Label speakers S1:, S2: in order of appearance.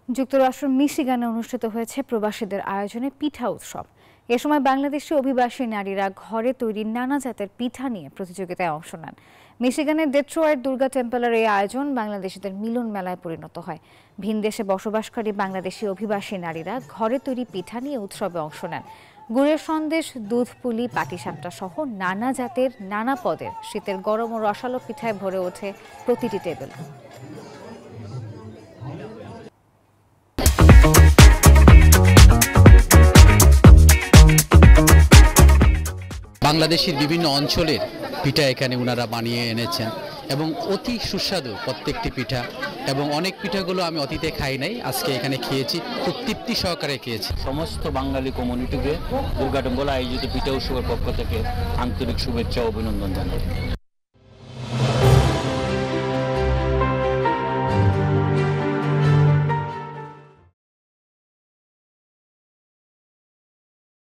S1: যুক্তরাষ্ট্রের মিশিগানে অনুষ্ঠিত হয়েছে প্রবাসীদের আয়োজনে পিঠা উৎসব। এ সময় বাংলাদেশি অভিবাসী নারীরা ঘরে তৈরি নানা জাতের পিঠা নিয়ে প্রতিযোগিতায় অংশ নেন। মিশিগানের ডেট্রয়েট দুর্গা টেম্পলের এই আয়োজন বাংলাদেশিদের মিলন মেলায় পরিণত হয়। ভিনদেশে বসবাসকারী বাংলাদেশি অভিবাসী নারীরা ঘরে তৈরি পিঠা নিয়ে উৎসবে অংশ নেন। গুড়ের সন্দেশ, দুধ পুলি, পাটিসাপটা সহ নানা জাতের নানা পদের শীতের গরম ও রসালো পিঠায় ভরে ওঠে প্রতিটি টেবিল।
S2: বাংলাদেশের বিভিন্ন অঞ্চলের পিঠা এখানে ওনারা বানিয়ে এনেছেন এবং অতি সুস্বাদু প্রত্যেকটি পিঠা, এবং অনেক পিঠাগুলো আমি অতীতে খাই নাই, আজকে এখানে খেয়েছি, খুব তৃপ্তি সহকারে খেয়েছি।
S3: সমস্ত বাঙালি কমিউনিটিকে দুর্গা টেম্পল আয়োজিত পিঠা উৎসবের পক্ষ থেকে আন্তরিক শুভেচ্ছা ও অভিনন্দন জানাই।